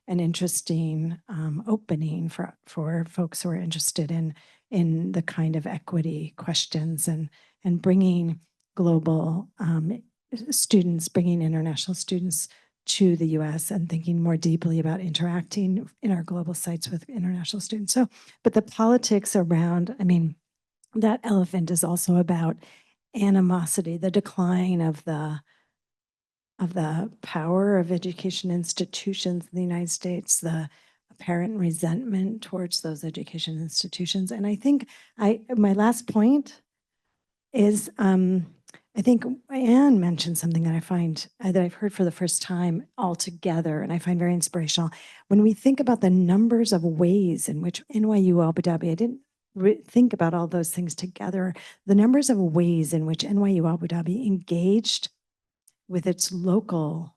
an interesting opening for folks who are interested in the kind of equity questions and bringing global students, bringing international students to the US and thinking more deeply about interacting in our global sites with international students. So, but the politics around, that elephant is also about animosity, the decline of the power of education institutions in the United States, the apparent resentment towards those education institutions. And I think my last point is, I think Anne mentioned something that I find, that I've heard for the first time altogether, and I find very inspirational. When we think about the numbers of ways in which NYU Abu Dhabi, I didn't think about all those things together, the numbers of ways in which NYU Abu Dhabi engaged with its local,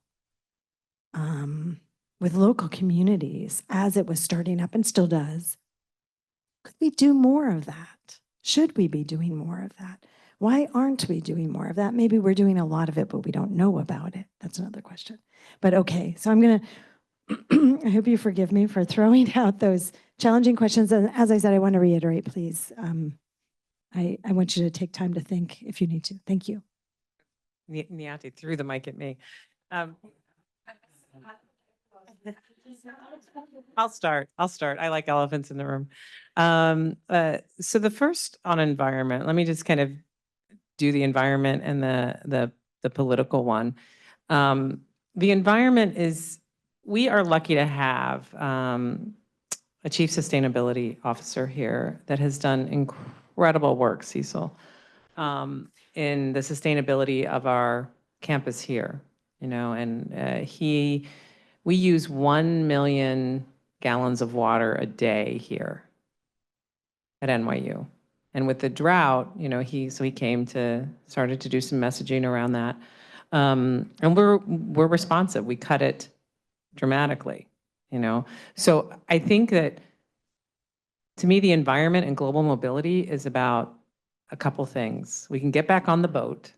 with local communities as it was starting up and still does. Could we do more of that? Should we be doing more of that? Why aren't we doing more of that? Maybe we're doing a lot of it, but we don't know about it. That's another question. But okay, so I'm gonna, I hope you forgive me for throwing out those challenging questions. And as I said, I want to reiterate, please, I want you to take time to think if you need to. Thank you. Niati threw the mic at me. I'll start. I like elephants in the room. So the first on environment, let me just kind of do the environment and the political one. The environment is, we are lucky to have a chief sustainability officer here that has done incredible work, Cecil, in the sustainability of our campus here, and we use 1 million gallons of water a day here at NYU. And with the drought, he started to do some messaging around that. And we're responsive. We cut it dramatically, So I think that, to me, the environment and global mobility is about a couple things. We can get back on the boat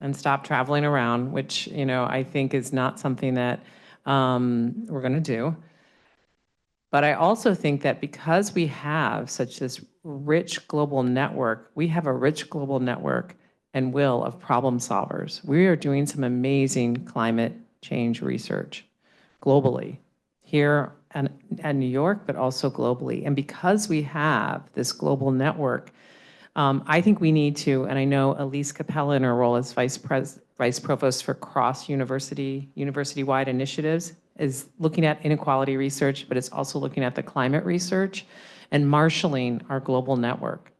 and stop traveling around, which, I think is not something that we're going to do. But I also think that because we have such this rich global network, we have a rich global network and will of problem solvers. We are doing some amazing climate change research globally, here at New York, but also globally. And because we have this global network, I think we need to, and I know Elise Capella in her role as Vice Provost for university-wide initiatives, is looking at inequality research, but it's also looking at the climate research and marshaling our global network.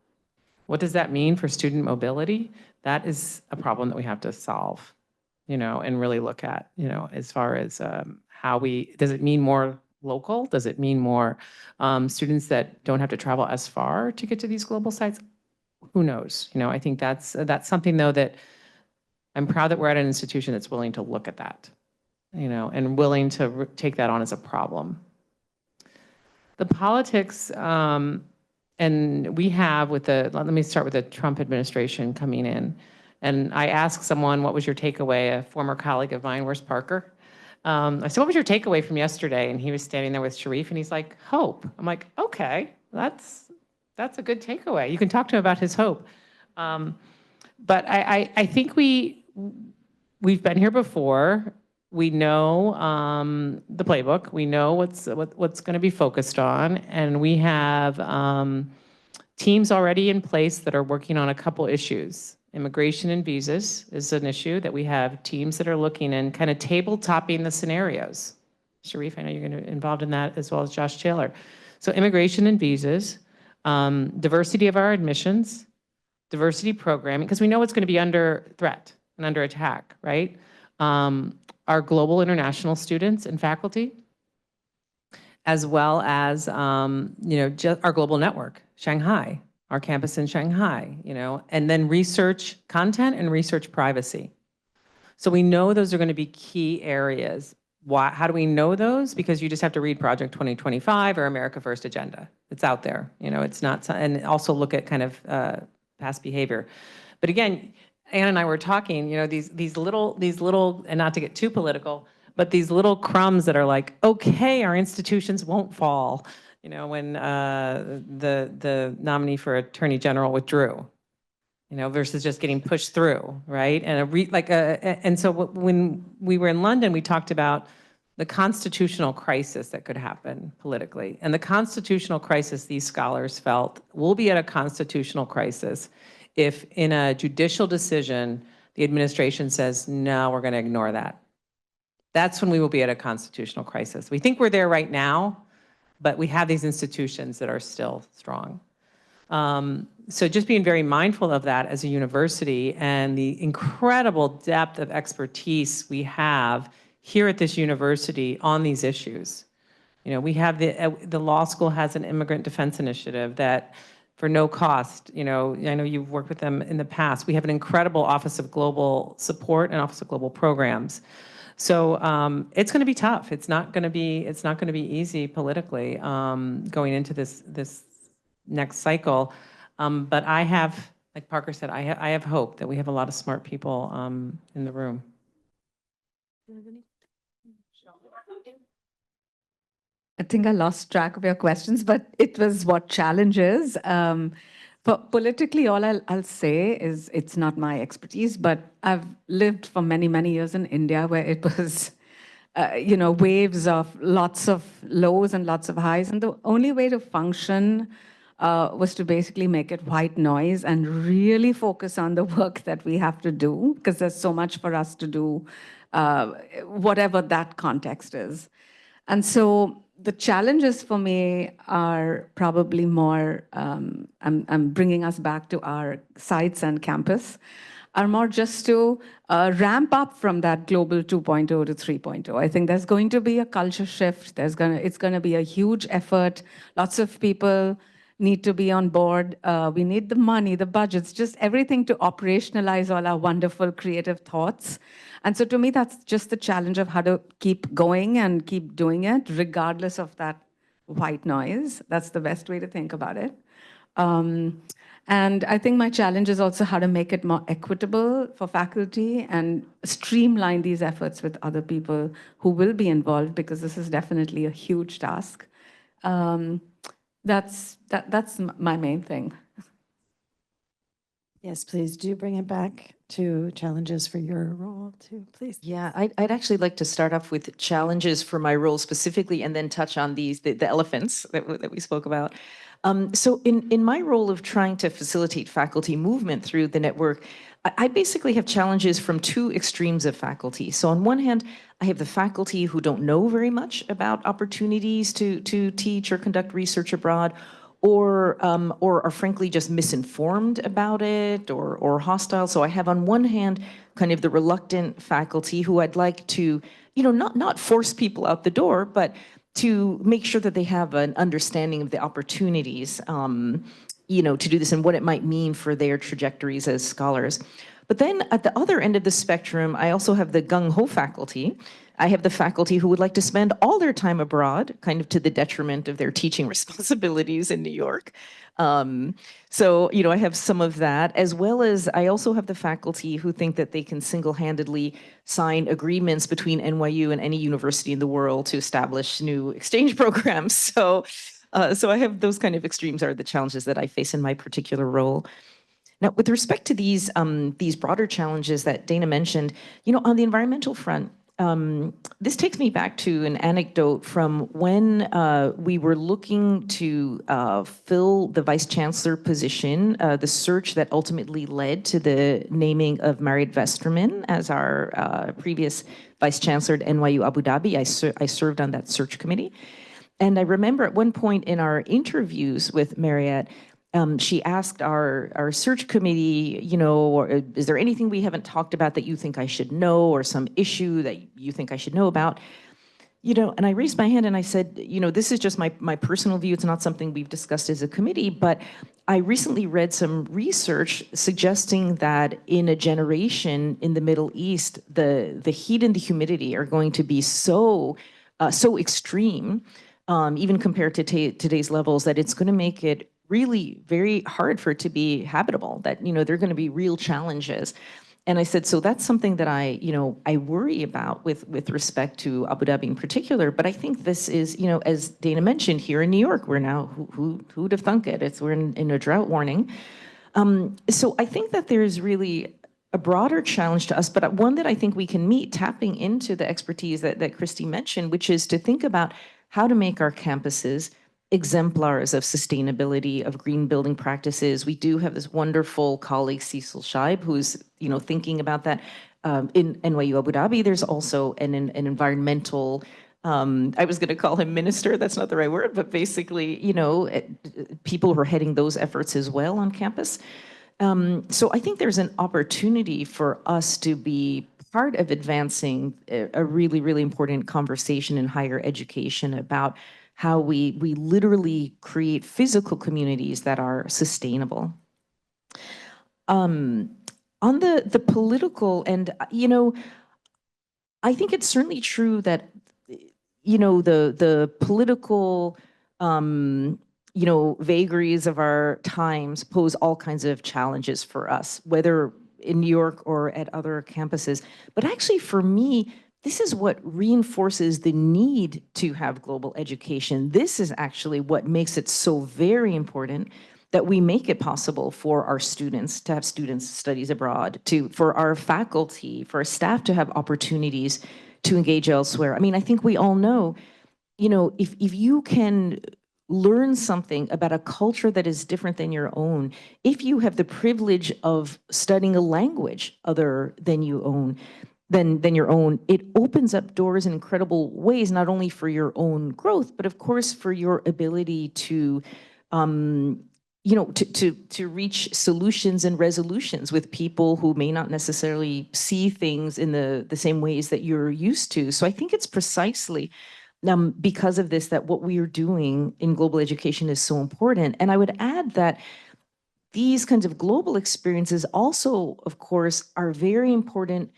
What does that mean for student mobility? That is a problem that we have to solve, and really look at, as far as does it mean more local? Does it mean more students that don't have to travel as far to get to these global sites? Who knows? I think that's something, though, that I'm proud that we're at an institution that's willing to look at that, and willing to take that on as a problem. The politics, and we have let me start with the Trump administration coming in. And I asked someone, what was your takeaway? A former colleague of mine, where's Parker? I said, what was your takeaway from yesterday? And he was standing there with Sharif, and he's like, hope. I'm like, okay, that's a good takeaway. You can talk to him about his hope. But I think we've been here before. We know the playbook. We know what's going to be focused on, and we have teams already in place that are working on a couple issues. Immigration and visas is an issue that we have teams that are looking and kind of table-topping the scenarios. Sharif, I know you're going to be involved in that, as well as Josh Taylor. So immigration and visas, diversity of our admissions, diversity programming, because we know it's going to be under threat and under attack, right? Our global international students and faculty, as well as just our global network, Shanghai, our campus in Shanghai, and then research content and research privacy. So we know those are going to be key areas. Why? How do we know those? Because you just have to read Project 2025 or America First Agenda. It's out there. It's not, and also look at kind of past behavior. But again, Ann and I were talking, these little, and not to get too political, but these little crumbs that are like, okay, our institutions won't fall. When the nominee for Attorney General withdrew, versus just getting pushed through, right? And so when we were in London, we talked about the constitutional crisis that could happen politically. And the constitutional crisis, these scholars felt, will be at a constitutional crisis if in a judicial decision, the administration says, no, we're going to ignore that. That's when we will be at a constitutional crisis. We think we're there right now, but we have these institutions that are still strong. So just being very mindful of that as a university and the incredible depth of expertise we have here at this university on these issues. We have the law school has an immigrant defense initiative that for no cost, I know you've worked with them in the past. We have an incredible Office of Global Support and Office of Global Programs. So it's going to be tough. It's not going to be easy politically going into this next cycle. But I have, like Parker said, I have hope that we have a lot of smart people in the room. I think I lost track of your questions, but it was what challenges. Politically, all I'll say is it's not my expertise, but I've lived for many, many years in India where it was, waves of lots of lows and lots of highs. And the only way to function was to basically make it white noise and really focus on the work that we have to do, because there's so much for us to do, whatever that context is. And so the challenges for me are probably more, I'm bringing us back to our sites and campus, are more just to ramp up from that global 2.0 to 3.0. I think there's going to be a culture shift. It's going to be a huge effort. Lots of people need to be on board. We need the money, the budgets, just everything to operationalize all our wonderful creative thoughts. And so to me, that's just the challenge of how to keep going and keep doing it, regardless of that white noise. That's the best way to think about it. And I think my challenge is also how to make it more equitable for faculty and streamline these efforts with other people who will be involved, because this is definitely a huge task. That's my main thing. Yes, please do bring it back to challenges for your role too, please. Yeah, I'd actually like to start off with challenges for my role specifically, and then touch on the elephants that we spoke about. So in my role of trying to facilitate faculty movement through the network, I basically have challenges from two extremes of faculty. So on one hand, I have the faculty who don't know very much about opportunities to teach or conduct research abroad, or are frankly just misinformed about it, or hostile. So I have on one hand kind of the reluctant faculty who I'd like to, not force people out the door, but to make sure that they have an understanding of the opportunities, to do this and what it might mean for their trajectories as scholars. But then at the other end of the spectrum, I also have the gung-ho faculty. I have the faculty who would like to spend all their time abroad, kind of to the detriment of their teaching responsibilities in New York. So, I have some of that, as well as I also have the faculty who think that they can single-handedly sign agreements between NYU and any university in the world to establish new exchange programs. So I have those kind of extremes are the challenges that I face in my particular role. Now, with respect to these broader challenges that Dana mentioned, on the environmental front, this takes me back to an anecdote from when we were looking to fill the vice chancellor position, the search that ultimately led to the naming of Mariette Westerman as our previous vice chancellor at NYU Abu Dhabi. I served on that search committee. And I remember at one point in our interviews with Mariette, she asked our search committee, you know, is there anything we haven't talked about that you think I should know, or some issue that you think I should know about? You know, and I raised my hand and I said, you know, this is just my personal view. It's not something we've discussed as a committee, but I recently read some research suggesting that in a generation in the Middle East, the heat and the humidity are going to be so extreme, even compared to today's levels, that it's going to make it really very hard for it to be habitable, that, you know, there are going to be real challenges. And I said, so that's something that I worry about with respect to Abu Dhabi in particular. But I think this is, you know, as Dana mentioned, here in New York, we're now, who'd have thunk it? We're in a drought warning. So I think that there's really a broader challenge to us, but one that I think we can meet, tapping into the expertise that Christy mentioned, which is to think about how to make our campuses exemplars of sustainability, of green building practices. We do have this wonderful colleague, Cecil Scheib, who's, you know, thinking about that. In NYU Abu Dhabi, there's also an environmental, I was going to call him minister, that's not the right word, but basically, you know, people who are heading those efforts as well on campus. So I think there's an opportunity for us to be part of advancing a really, really important conversation in higher education about how we literally create physical communities that are sustainable. On the political end, you know, I think it's certainly true that, you know, the political, you know, vagaries of our times pose all kinds of challenges for us, whether in New York or at other campuses. But actually, for me, this is what reinforces the need to have global education. This is actually what makes it so very important that we make it possible for our students to have students studies abroad, for our faculty, for our staff to have opportunities to engage elsewhere. I mean, I think we all know, you know, if you can learn something about a culture that is different than your own, if you have the privilege of studying a language other than your own, it opens up doors in incredible ways, not only for your own growth, but of course for your ability to, you know, to reach solutions and resolutions with people who may not necessarily see things in the same ways that you're used to. So I think it's precisely because of this that what we are doing in global education is so important. And I would add that these kinds of global experiences also, of course, are very important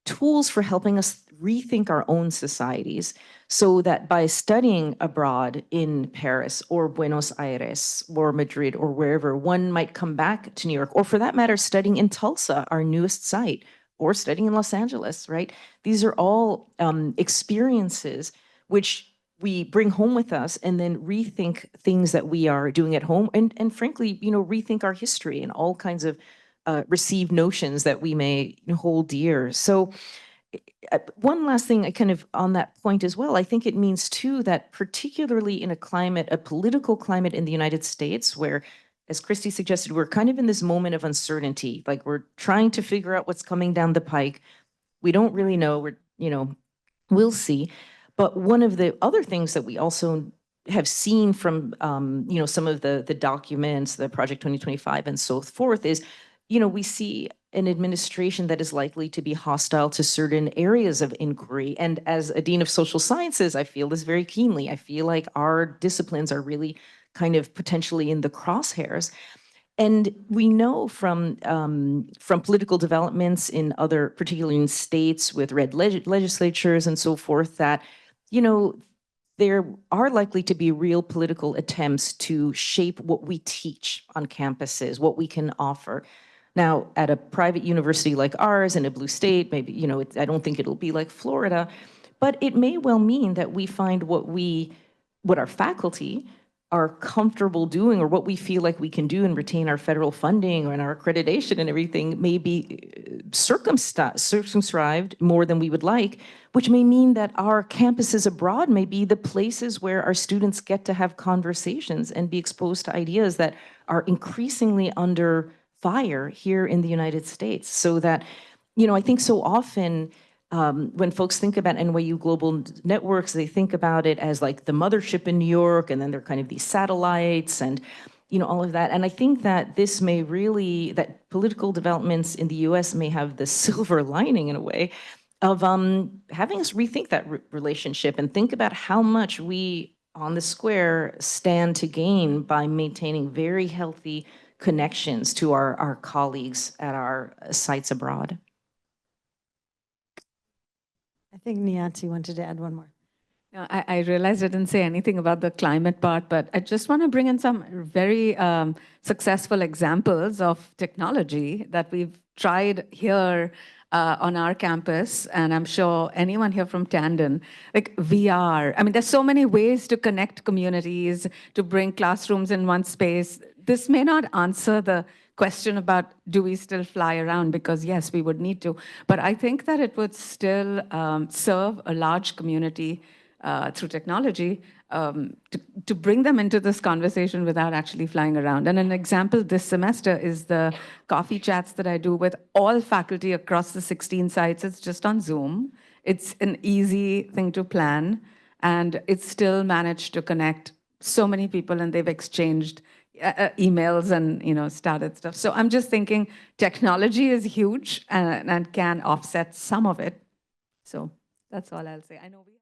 tools for helping us rethink our own societies, so that by studying abroad in Paris or Buenos Aires or Madrid or wherever, one might come back to New York, or for that matter, studying in Tulsa, our newest site, or studying in Los Angeles, right? These are all experiences which we bring home with us and then rethink things that we are doing at home, and frankly, you know, rethink our history and all kinds of received notions that we may hold dear. So one last thing, I kind of on that point as well, I think it means too that particularly in a political climate in the United States, where, as Christy suggested, we're kind of in this moment of uncertainty, like we're trying to figure out what's coming down the pike. We don't really know, we'll see. But one of the other things that we also have seen from, some of the documents, the Project 2025 and so forth is, we see an administration that is likely to be hostile to certain areas of inquiry. And as a dean of social sciences, I feel this very keenly. I feel like our disciplines are really kind of potentially in the crosshairs. And we know from political developments in other, particularly in states with red legislatures and so forth, that, there are likely to be real political attempts to shape what we teach on campuses, what we can offer. Now, at a private university like ours in a blue state, maybe, I don't think it'll be like Florida, but it may well mean that we find what our faculty are comfortable doing or what we feel like we can do and retain our federal funding and our accreditation and everything may be circumscribed more than we would like, which may mean that our campuses abroad may be the places where our students get to have conversations and be exposed to ideas that are increasingly under fire here in the United States. So that, I think so often when folks think about NYU Global Networks, they think about it as like the mothership in New York, and then they're kind of these satellites and, all of that. And I think that this may really, that political developments in the US may have the silver lining in a way of having us rethink that relationship and think about how much we on the square stand to gain by maintaining very healthy connections to our colleagues at our sites abroad. I think Nianti wanted to add one more. No, I realized I didn't say anything about the climate part, but I just want to bring in some very successful examples of technology that we've tried here on our campus, and I'm sure anyone here from Tandon, like VR. I mean, there's so many ways to connect communities, to bring classrooms in one space. This may not answer the question about do we still fly around, because yes, we would need to, but I think that it would still serve a large community through technology to bring them into this conversation without actually flying around. And an example this semester is the coffee chats that I do with all faculty across the 16 sites. It's just on Zoom. It's an easy thing to plan, and it's still managed to connect so many people, and they've exchanged emails and started stuff. So I'm just thinking technology is huge and can offset some of it. So that's all I'll say. I know we